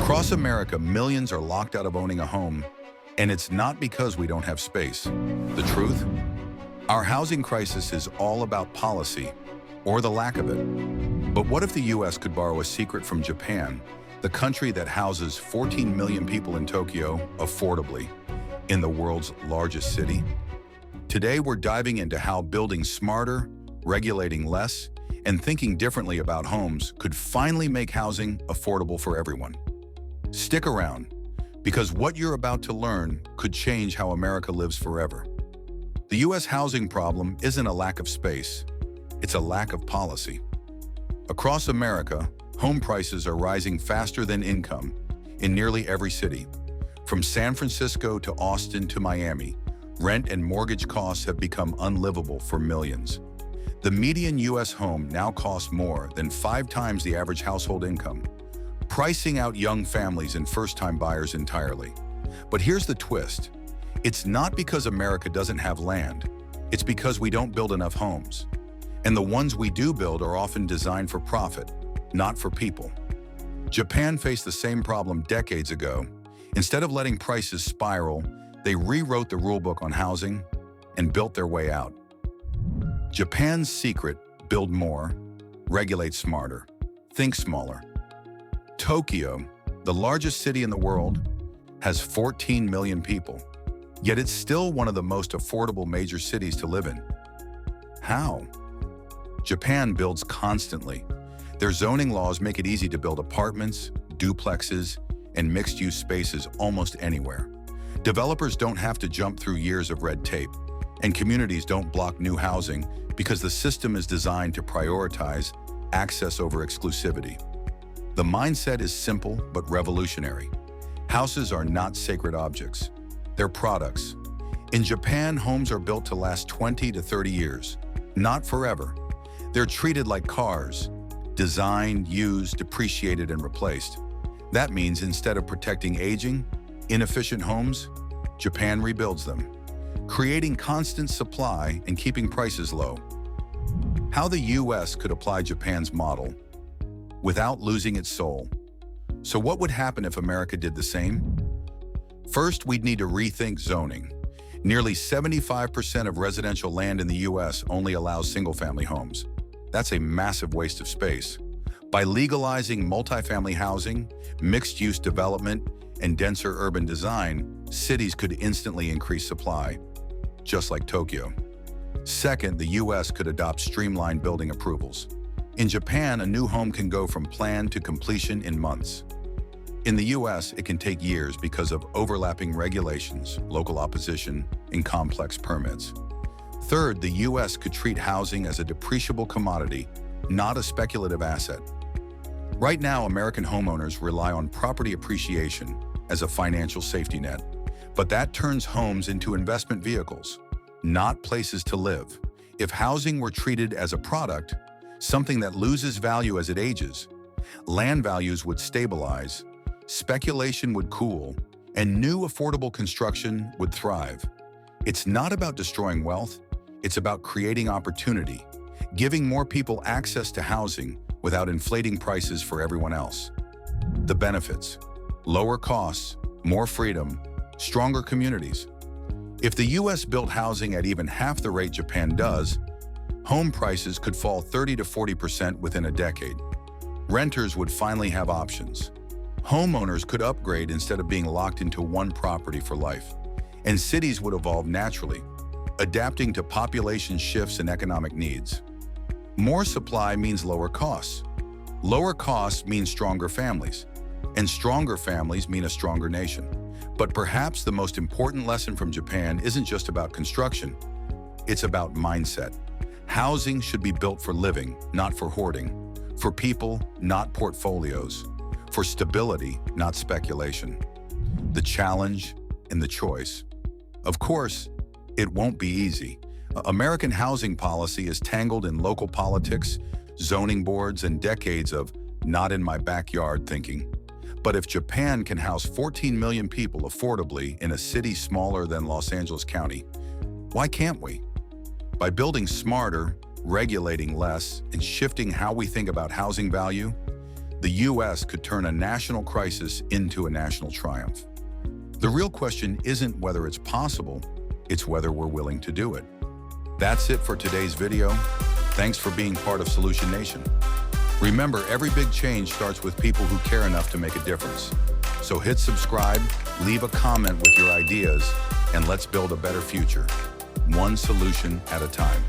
Across America, millions are locked out of owning a home, and it's not because we don't have space. The truth? Our housing crisis is all about policy, or the lack of it. But what if the US could borrow a secret from Japan, the country that houses 14 million people in Tokyo, affordably, in the world's largest city? Today, we're diving into how building smarter, regulating less, and thinking differently about homes could finally make housing affordable for everyone. Stick around, because what you're about to learn could change how America lives forever. The US housing problem isn't a lack of space, it's a lack of policy. Across America, home prices are rising faster than income in nearly every city. From San Francisco to Austin to Miami, rent and mortgage costs have become unlivable for millions. The median US home now costs more than 5 times the average household income, pricing out young families and first-time buyers entirely. But here's the twist. It's not because America doesn't have land. It's because we don't build enough homes. And the ones we do build are often designed for profit, not for people. Japan faced the same problem decades ago. Instead of letting prices spiral, they rewrote the rulebook on housing and built their way out. Japan's secret: build more, regulate smarter, think smaller. Tokyo, the largest city in the world, has 14 million people, yet it's still one of the most affordable major cities to live in. How? Japan builds constantly. Their zoning laws make it easy to build apartments, duplexes, and mixed-use spaces almost anywhere. Developers don't have to jump through years of red tape, and communities don't block new housing because the system is designed to prioritize access over exclusivity. The mindset is simple but revolutionary. Houses are not sacred objects. They're products. In Japan, homes are built to last 20 to 30 years, not forever. They're treated like cars, designed, used, depreciated, and replaced. That means instead of protecting aging, inefficient homes, Japan rebuilds them, creating constant supply and keeping prices low. How the US could apply Japan's model without losing its soul. So what would happen if America did the same? First, we'd need to rethink zoning. Nearly 75% of residential land in the US only allows single-family homes. That's a massive waste of space. By legalizing multifamily housing, mixed-use development, and denser urban design, cities could instantly increase supply, just like Tokyo. Second, the US could adopt streamlined building approvals. In Japan, a new home can go from plan to completion in months. In the US, it can take years because of overlapping regulations, local opposition, and complex permits. Third, the US could treat housing as a depreciable commodity, not a speculative asset. Right now, American homeowners rely on property appreciation as a financial safety net, but that turns homes into investment vehicles, not places to live. If housing were treated as a product, something that loses value as it ages, land values would stabilize, speculation would cool, and new affordable construction would thrive. It's not about destroying wealth, it's about creating opportunity, giving more people access to housing without inflating prices for everyone else. The benefits: lower costs, more freedom, stronger communities. If the US built housing at even half the rate Japan does, home prices could fall 30 to 40% within a decade. Renters would finally have options. Homeowners could upgrade instead of being locked into one property for life. And cities would evolve naturally, adapting to population shifts and economic needs. More supply means lower costs. Lower costs mean stronger families. And stronger families mean a stronger nation. But perhaps the most important lesson from Japan isn't just about construction. It's about mindset. Housing should be built for living, not for hoarding. For people, not portfolios. For stability, not speculation. The challenge and the choice. Of course, it won't be easy. American housing policy is tangled in local politics, zoning boards, and decades of not in my backyard thinking. But if Japan can house 14 million people affordably in a city smaller than Los Angeles County, why can't we? By building smarter, regulating less, and shifting how we think about housing value, the U.S. could turn a national crisis into a national triumph. The real question isn't whether it's possible, it's whether we're willing to do it. That's it for today's video. Thanks for being part of Solution Nation. Remember, every big change starts with people who care enough to make a difference. So hit subscribe, leave a comment with your ideas, and let's build a better future, one solution at a time.